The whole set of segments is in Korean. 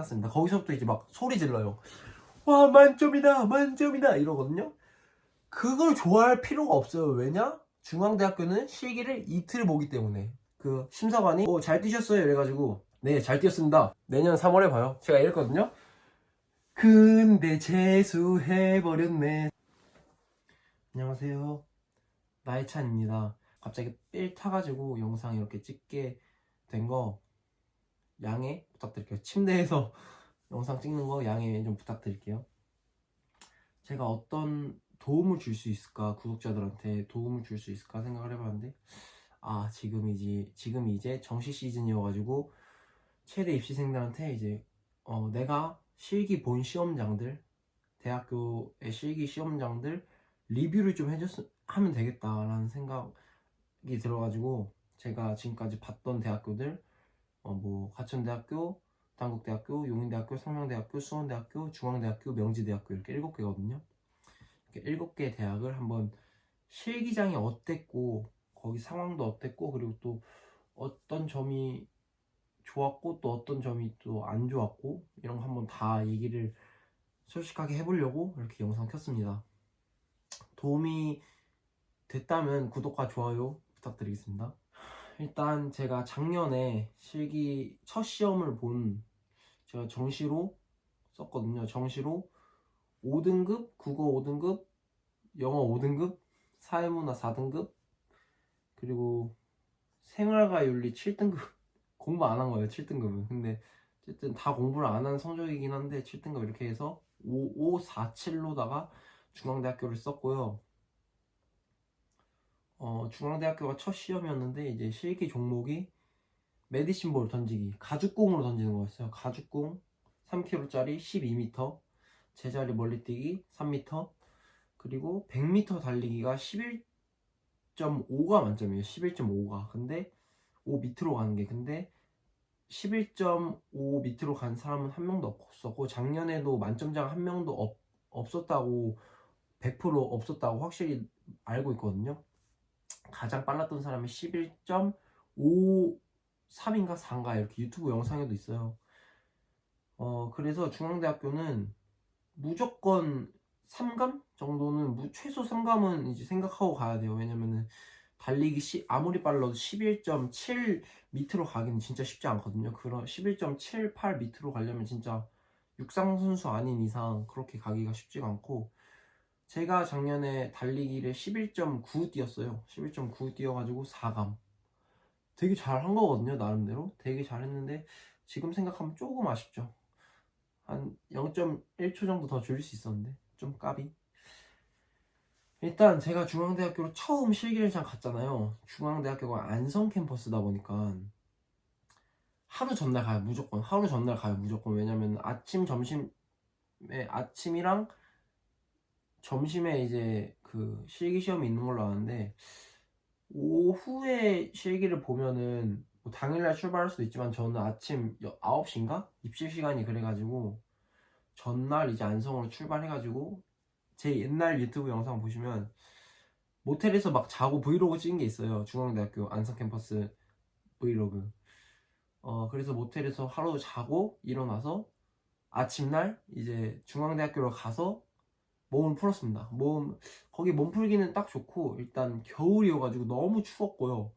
끝났습니다. 거기서부터 이제 막 소리 질러요. 와, 만점이다, 만점이다 이러거든요. 그걸 좋아할 필요가 없어요. 왜냐? 중앙대학교는 실기를 이틀 보기 때문에. 그 심사관이 잘 뛰셨어요 이래가지고 네, 잘 뛰었습니다. 내년 3월에 봐요. 제가 이랬거든요. 근데 재수해버렸네. 안녕하세요, 나이찬입니다. 갑자기 삘 타가지고 영상 이렇게 찍게 된 거 양해 부탁드릴게요. 침대에서 영상 찍는 거 양해 좀 부탁드릴게요. 제가 어떤 도움을 줄 수 있을까, 구독자들한테 도움을 줄 수 있을까 생각을 해봤는데, 지금 이제 정시 시즌이어가지고 최대 입시생들한테 이제 내가 실기 본 시험장들, 대학교의 실기 시험장들 리뷰를 좀 하면 되겠다라는 생각이 들어가지고, 제가 지금까지 봤던 대학교들, 뭐 가천대학교, 단국대학교, 용인대학교, 상명대학교, 수원대학교, 중앙대학교, 명지대학교 이렇게 7개거든요. 이렇게 7개 대학을 한번 실기장이 어땠고, 거기 상황도 어땠고, 그리고 또 어떤 점이 좋았고 또 어떤 점이 또 안 좋았고, 이런 거 한번 다 얘기를 솔직하게 해보려고 이렇게 영상 켰습니다. 도움이 됐다면 구독과 좋아요 부탁드리겠습니다. 일단 제가 작년에 실기 첫 시험을 제가 정시로 썼거든요. 정시로 5등급, 국어 5등급, 영어 5등급, 사회문화 4등급, 그리고 생활과 윤리 7등급. 공부 안 한 거예요, 7등급은. 근데 어쨌든 다 공부를 안 한 성적이긴 한데 7등급 이렇게 해서 5, 5, 4, 7로다가 중앙대학교를 썼고요. 중앙대학교가 첫 시험이었는데 이제 실기 종목이 메디신볼 던지기, 가죽공으로 던지는 거였어요. 가죽공 3kg짜리 12m, 제자리 멀리뛰기 3m, 그리고 100m 달리기가 11.5가 만점이에요. 11.5가. 근데 5 밑으로 가는 게, 근데 11.5 밑으로 간 사람은 한 명도 없었고, 작년에도 만점자가 한 명도 없었다고, 100% 없었다고 확실히 알고 있거든요. 가장 빨랐던 사람이 11.53인가 4인가 이렇게 유튜브 영상에도 있어요. 그래서 중앙대학교는 무조건 3감 정도는, 최소 3감은 이제 생각하고 가야 돼요. 왜냐면은 달리기 아무리 빨라도 11.7 밑으로 가기는 진짜 쉽지 않거든요. 그런 11.78 밑으로 가려면 진짜 육상 선수 아닌 이상 그렇게 가기가 쉽지가 않고, 제가 작년에 달리기를 11.9 뛰었어요. 11.9 뛰어가지고 4감. 되게 잘한 거거든요, 나름대로. 되게 잘했는데 지금 생각하면 조금 아쉽죠. 한 0.1초 정도 더 줄일 수 있었는데 좀 까비. 일단 제가 중앙대학교로 처음 실기를 갔잖아요. 중앙대학교가 안성 캠퍼스다 보니까 하루 전날 가요, 무조건. 하루 전날 가요, 무조건. 왜냐면 아침이랑 점심에 이제 그 실기 시험이 있는 걸로 아는데, 오후에 실기를 보면은 뭐 당일날 출발할 수도 있지만, 저는 아침 9시인가? 입실 시간이 그래가지고 전날 이제 안성으로 출발해가지고, 제 옛날 유튜브 영상 보시면 모텔에서 막 자고 브이로그 찍은 게 있어요. 중앙대학교 안성 캠퍼스 브이로그. 그래서 모텔에서 하루 자고 일어나서 아침날 이제 중앙대학교로 가서 몸을 풀었습니다. 거기 몸 풀기는 딱 좋고, 일단 겨울이어가지고 너무 추웠고요.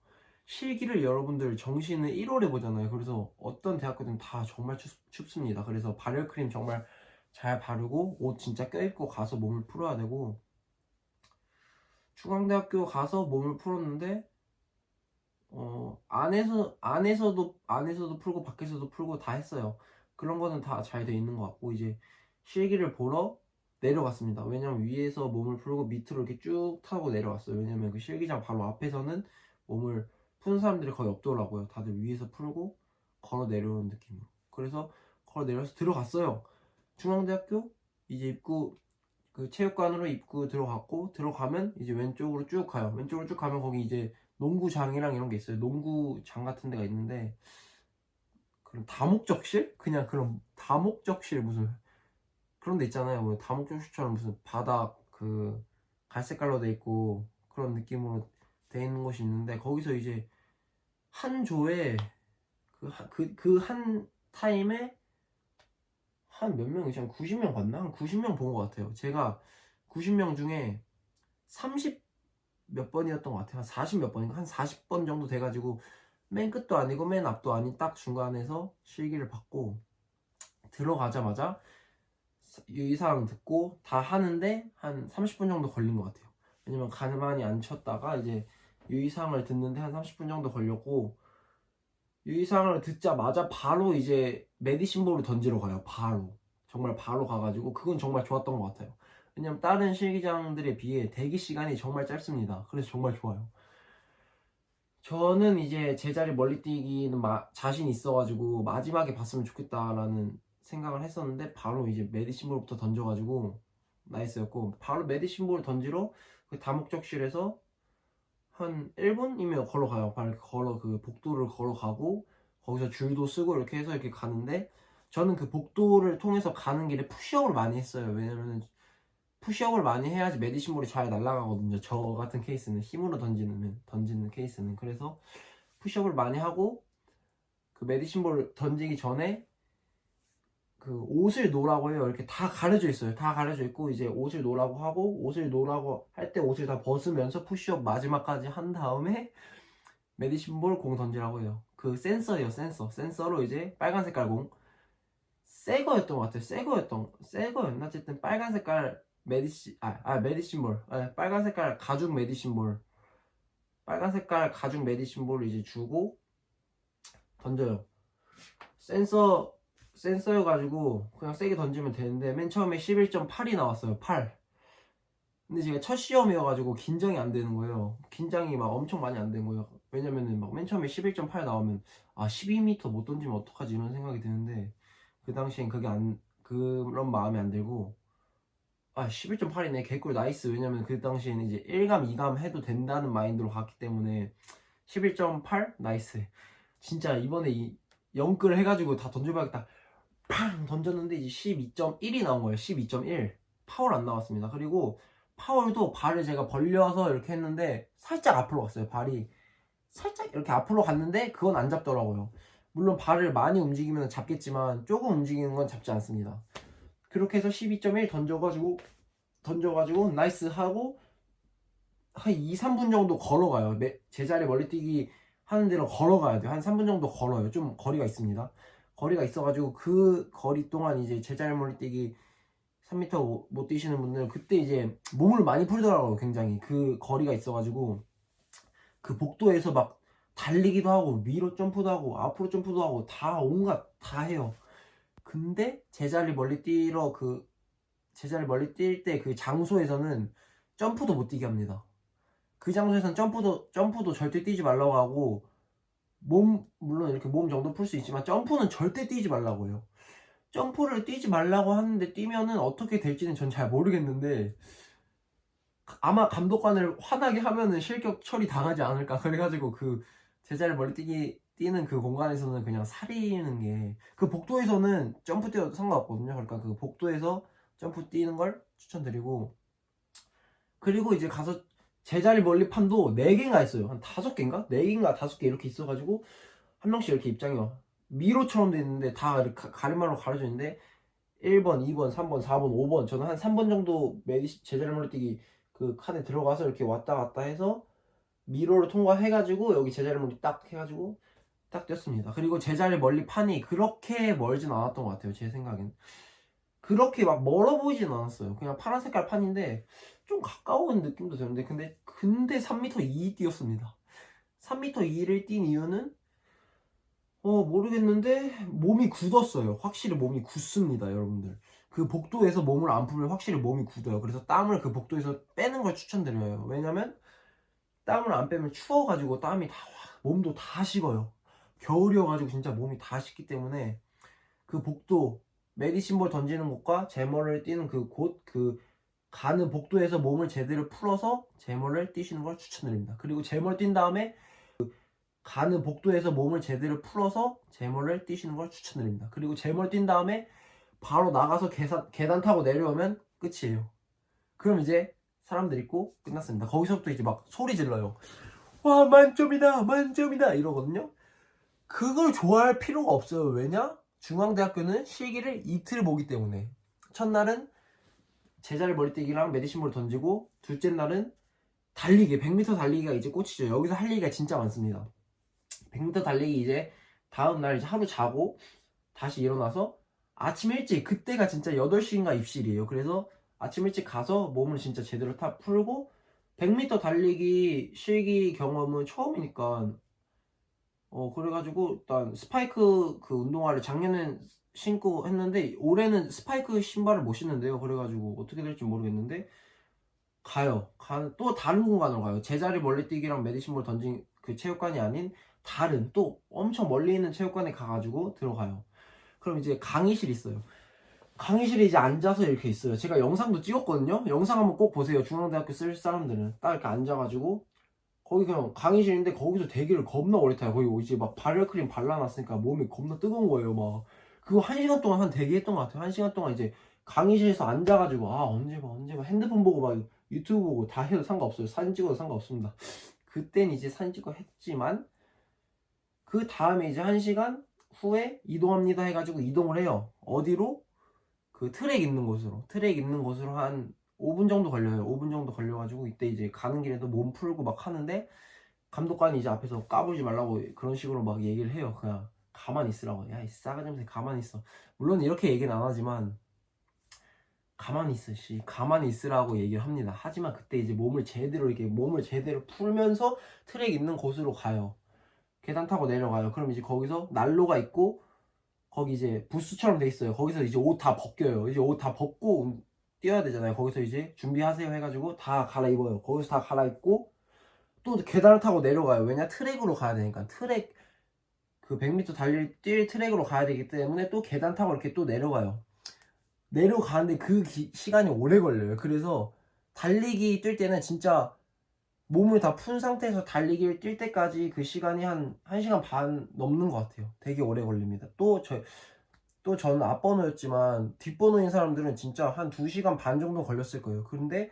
실기를 여러분들 정시는 1월에 보잖아요. 그래서 어떤 대학교든 다 정말 춥습니다. 그래서 발열크림 정말 잘 바르고 옷 진짜 껴입고 가서 몸을 풀어야 되고, 중앙대학교 가서 몸을 풀었는데 안에서도 풀고 밖에서도 풀고 다 했어요. 그런 거는 다 잘 돼 있는 것 같고, 이제 실기를 보러 내려갔습니다. 왜냐면 위에서 몸을 풀고 밑으로 이렇게 쭉 타고 내려왔어요. 왜냐면 그 실기장 바로 앞에서는 몸을 푸는 사람들이 거의 없더라고요. 다들 위에서 풀고 걸어 내려오는 느낌으로. 그래서 걸어 내려서 들어갔어요. 중앙대학교 이제 입구, 그 체육관으로 입구 들어갔고, 들어가면 이제 왼쪽으로 쭉 가요. 왼쪽으로 쭉 가면 거기 이제 농구장이랑 이런 게 있어요. 농구장 같은 데가 있는데, 그런 다목적실? 그냥 그런 다목적실, 무슨 그런 데 있잖아요. 뭐 다목적실처럼 무슨 바닥 그 갈색깔로 돼 있고 그런 느낌으로 돼 있는 곳이 있는데, 거기서 이제 한 조에 그 한 타임에 한 몇 명이지? 한 90명 봤나? 한 90명 본 것 같아요. 제가 90명 중에 30 몇 번이었던 것 같아요. 한 40 몇 번인가? 한 40번 정도 돼가지고 맨 끝도 아니고 맨 앞도 아닌 딱 중간에서 실기를 받고 들어가자마자 유의사항 듣고 다 하는데 한 30분 정도 걸린 것 같아요. 왜냐면 가만히 앉혔다가 이제 유의사항을 듣는데 한 30분 정도 걸렸고, 유의사항을 듣자마자 바로 이제 메디신볼을 던지러 가요. 바로. 정말 바로 가가지고 그건 정말 좋았던 것 같아요. 왜냐면 다른 실기장들에 비해 대기 시간이 정말 짧습니다. 그래서 정말 좋아요. 저는 이제 제자리 멀리 뛰기는 자신 있어가지고 마지막에 봤으면 좋겠다라는 생각을 했었는데, 바로 이제 메디신볼부터 던져가지고 나이스였고, 바로 메디신볼 던지러 그 다목적실에서 한 1분이면 걸어가요. 바로 걸어 그 복도를 걸어가고 거기서 줄도 쓰고 이렇게 해서 이렇게 가는데, 저는 그 복도를 통해서 가는 길에 푸시업을 많이 했어요. 왜냐면은 푸시업을 많이 해야지 메디신볼이 잘 날아가거든요. 저 같은 케이스는 힘으로 던지는 케이스는. 그래서 푸시업을 많이 하고 그 메디신볼 던지기 전에 그 옷을 놓으라고 해요. 이렇게 다 가려져 있어요. 다 가려져 있고 이제 옷을 놓으라고 하고, 옷을 놓으라고 할 때 옷을 다 벗으면서 푸시업 마지막까지 한 다음에 메디신볼 공 던지라고 해요. 그 센서예요. 센서로 이제 빨간 색깔 공, 새 거였던 것 같아요. 새 거였나? 어쨌든 빨간 색깔 메디신볼, 빨간 색깔 가죽 메디신볼, 빨간 색깔 가죽 메디신볼을 이제 주고 던져요. 센서여가지고 그냥 세게 던지면 되는데, 맨 처음에 11.8이 나왔어요. 8. 근데 제가 첫 시험이어가지고 긴장이 안 되는 거예요. 긴장이 막 엄청 많이 안 된 거예요. 왜냐면은 막 맨 처음에 11.8 나오면 12m 못 던지면 어떡하지 이런 생각이 드는데, 그 당시엔 그런 마음이 안 들고 11.8이네 개꿀 나이스. 왜냐면 그 당시에는 이제 1감 2감 해도 된다는 마인드로 갔기 때문에 11.8 나이스. 진짜 이번에 이 영끌 해가지고 다 던져봐야겠다 팡 던졌는데 이제 12.1이 나온 거예요. 12.1 파울 안 나왔습니다. 그리고 파울도 발을 제가 벌려서 이렇게 했는데 살짝 앞으로 갔어요. 발이 살짝 이렇게 앞으로 갔는데 그건 안 잡더라고요. 물론 발을 많이 움직이면 잡겠지만 조금 움직이는 건 잡지 않습니다. 그렇게 해서 12.1 던져가지고 나이스 하고 한 2, 3분 정도 걸어가요. 제자리 멀리뛰기 하는 데로 걸어가야 돼요. 한 3분 정도 걸어요. 좀 거리가 있습니다. 거리가 있어가지고 그 거리 동안 이제 제자리 멀리뛰기 3m 못 뛰시는 분들은 그때 이제 몸을 많이 풀더라고요. 굉장히 그 거리가 있어가지고 그 복도에서 막 달리기도 하고 위로 점프도 하고 앞으로 점프도 하고 다 온갖 다 해요. 근데 제자리 멀리 뛸 때 그 장소에서는 점프도 못 뛰게 합니다. 그 장소에서는 점프도 절대 뛰지 말라고 하고, 물론 이렇게 몸 정도 풀 수 있지만 점프는 절대 뛰지 말라고 해요. 점프를 뛰지 말라고 하는데 뛰면은 어떻게 될지는 전 잘 모르겠는데, 아마 감독관을 화나게 하면은 실격 처리 당하지 않을까. 그래가지고 그 제자리 멀리 뛰는 그 공간에서는 그냥 사리는 게, 그 복도에서는 점프 뛰어도 상관없거든요. 그러니까 그 복도에서 점프 뛰는 걸 추천드리고, 그리고 이제 가서 제자리 멀리판도 4개인가 있어요. 한 5개인가? 4개인가 5개 이렇게 있어가지고 한 명씩 이렇게 입장이 와. 미로처럼 돼 있는데 다 이렇게 가림말로 가려져 있는데 1번, 2번, 3번, 4번, 5번, 저는 한 3번 정도 제자리 멀리뛰기 그 칸에 들어가서 이렇게 왔다 갔다 해서 미로를 통과해가지고 여기 제자리 멀리 딱 해가지고 딱 뛰었습니다. 그리고 제자리 멀리판이 그렇게 멀진 않았던 것 같아요. 제 생각엔 그렇게 막 멀어 보이진 않았어요. 그냥 파란 색깔 판인데 좀 가까운 느낌도 드는데, 근데 3m 2 뛰었습니다. 3m 2를 뛴 이유는 모르겠는데 몸이 굳었어요. 확실히 몸이 굳습니다, 여러분들. 그 복도에서 몸을 안 풀면 확실히 몸이 굳어요. 그래서 땀을 그 복도에서 빼는 걸 추천드려요. 왜냐면 땀을 안 빼면 추워가지고 몸도 다 식어요. 겨울이어가지고 진짜 몸이 다 식기 때문에 그 복도, 메디신볼 던지는 곳과 제머를 뛰는 그 가는 복도에서 몸을 제대로 풀어서 제머를 뛰시는 걸 추천드립니다. 그리고 제머를 뛴 다음에 가는 복도에서 몸을 제대로 풀어서 제머를 뛰시는 걸 추천드립니다. 그리고 제머를 뛴 다음에 바로 나가서 계단 타고 내려오면 끝이에요. 그럼 이제 사람들 있고 끝났습니다. 거기서부터 이제 막 소리 질러요. 와, 만점이다 만점이다 이러거든요. 그걸 좋아할 필요가 없어요. 왜냐? 중앙대학교는 실기를 이틀 보기 때문에 첫날은 제자리 멀리뛰기랑 메디신볼을 던지고 둘째 날은 달리기 100m 달리기가 이제 꽂히죠. 여기서 할 얘기가 진짜 많습니다. 100m 달리기 이제 다음 날 이제 하루 자고 다시 일어나서 아침 일찍 그때가 진짜 8시인가 입실이에요. 그래서 아침 일찍 가서 몸을 진짜 제대로 다 풀고 100m 달리기 실기 경험은 처음이니까 그래가지고 일단 스파이크 그 운동화를 작년엔 신고 했는데 올해는 스파이크 신발을 못 신는데요. 그래가지고 어떻게 될지 모르겠는데 가요. 또 다른 공간으로 가요. 제자리 멀리뛰기랑 메디신볼 던진 그 체육관이 아닌 다른 또 엄청 멀리 있는 체육관에 가가지고 들어가요. 그럼 이제 강의실 있어요. 강의실에 이제 앉아서 이렇게 있어요. 제가 영상도 찍었거든요. 영상 한번 꼭 보세요. 중앙대학교 쓸 사람들은 딱 이렇게 앉아가지고 거기 그냥 강의실인데 거기서 대기를 겁나 오래 타요. 거기 이제 막 발열크림 발라놨으니까 몸이 겁나 뜨거운 거예요. 막 그거 1시간 동안 한 대기했던 것 같아요. 1시간 동안 이제 강의실에서 앉아가지고 언제 봐 핸드폰 보고 막 유튜브 보고 다 해도 상관없어요. 사진 찍어도 상관없습니다. 그땐 이제 사진 찍어 했지만 그 다음에 이제 1시간 후에 이동합니다 해가지고 이동을 해요. 어디로? 그 트랙 있는 곳으로 한 5분 정도 걸려요. 5분 정도 걸려가지고 이때 이제 가는 길에도 몸 풀고 막 하는데 감독관이 이제 앞에서 까불지 말라고 그런 식으로 막 얘기를 해요. 그냥 가만히 있으라고. 야, 이 싸가지 없이 가만히 있어. 물론 이렇게 얘기는 안 하지만 가만히 있어, 씨. 가만히 있으라고 얘기를 합니다. 하지만 그때 이제 몸을 제대로 풀면서 트랙 있는 곳으로 가요. 계단 타고 내려가요. 그럼 이제 거기서 난로가 있고 거기 이제 부스처럼 돼 있어요. 거기서 이제 옷 다 벗겨요. 이제 옷 다 벗고 뛰어야 되잖아요. 거기서 이제 준비하세요 해가지고 다 갈아입어요. 거기서 다 갈아입고 또 계단을 타고 내려가요. 왜냐? 트랙으로 가야 되니까. 트랙 그 100m 뛸 트랙으로 가야 되기 때문에 또 계단 타고 이렇게 또 내려가요. 내려가는데 그 시간이 오래 걸려요. 그래서 달리기 뛸 때는 진짜 몸을 다 푼 상태에서 달리기를 뛸 때까지 그 시간이 한 1시간 반 넘는 것 같아요. 되게 오래 걸립니다. 또 저는 앞번호였지만 뒷번호인 사람들은 진짜 한 2시간 반 정도 걸렸을 거예요. 그런데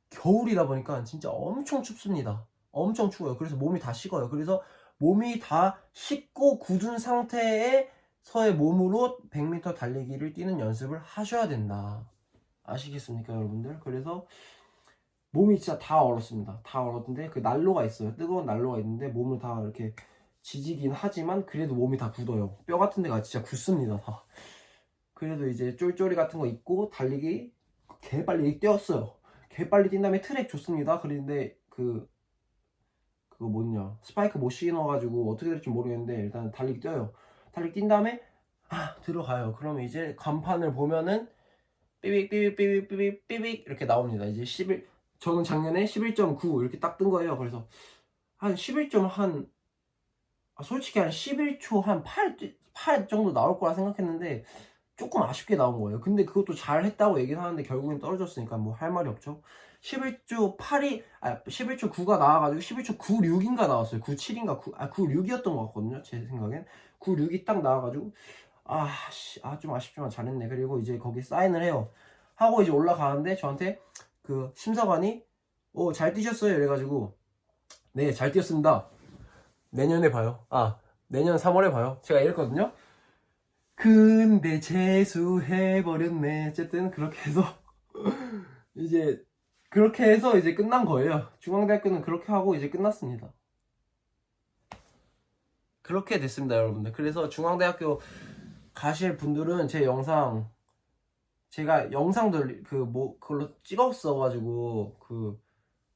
겨울이다 보니까 진짜 엄청 춥습니다. 엄청 추워요. 그래서 몸이 다 식어요. 그래서 몸이 다 식고 굳은 상태에서의 몸으로 100m 달리기를 뛰는 연습을 하셔야 된다. 아시겠습니까, 여러분들? 그래서 몸이 진짜 다 얼었습니다. 다 얼었는데 그 난로가 있어요. 뜨거운 난로가 있는데 몸을 다 이렇게 지지긴 하지만 그래도 몸이 다 굳어요. 뼈 같은 데가 진짜 굳습니다. 다. 그래도 이제 쫄쫄이 같은 거 입고 달리기 개빨리 뛰었어요. 개빨리 뛴 다음에 트랙 좋습니다. 그런데 그거 뭐냐 스파이크 못 신어가지고 어떻게 될지 모르겠는데 일단 달리기 뛰어요. 달리기 뛴 다음에 들어가요. 그러면 이제 간판을 보면은 삐빅 이렇게 나옵니다. 이제 저는 작년에 11.9 이렇게 딱 뜬 거예요. 그래서 한 11점 솔직히 한 11초 한 8 정도 나올 거라 생각했는데 조금 아쉽게 나온 거예요. 근데 그것도 잘 했다고 얘기는 하는데 결국엔 떨어졌으니까 뭐 할 말이 없죠. 11초 9가 나와가지고 11초 96인가 나왔어요. 97인가 96이었던 것 같거든요. 제 생각엔 96이 딱 나와가지고 좀 아쉽지만 잘했네. 그리고 이제 거기 사인을 해요. 하고 이제 올라가는데 저한테 그 심사관이 잘 뛰셨어요. 이래가지고 네, 잘 뛰었습니다. 내년에 봐요. 내년 3월에 봐요. 제가 이랬거든요. 근데 재수해버렸네. 어쨌든 그렇게 해서 이제 끝난 거예요. 중앙대학교는 그렇게 하고 이제 끝났습니다. 그렇게 됐습니다, 여러분들. 그래서 중앙대학교 가실 분들은 제가 영상들 그걸로 찍었어가지고 그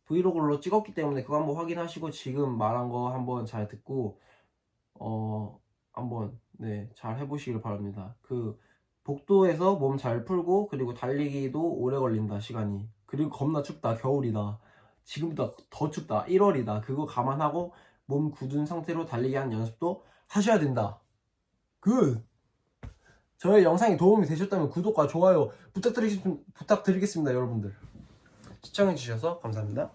브이로그로 찍었기 때문에 그거 한번 확인하시고 지금 말한 거 한번 잘 듣고 한번 잘 해보시길 바랍니다. 그 복도에서 몸 잘 풀고 그리고 달리기도 오래 걸린다 시간이. 그리고 겁나 춥다 겨울이다. 지금보다 더 춥다 1월이다. 그거 감안하고 몸 굳은 상태로 달리기 하는 연습도 하셔야 된다. 저의 영상이 도움이 되셨다면 구독과 좋아요 부탁드리겠습니다, 여러분들. 시청해주셔서 감사합니다.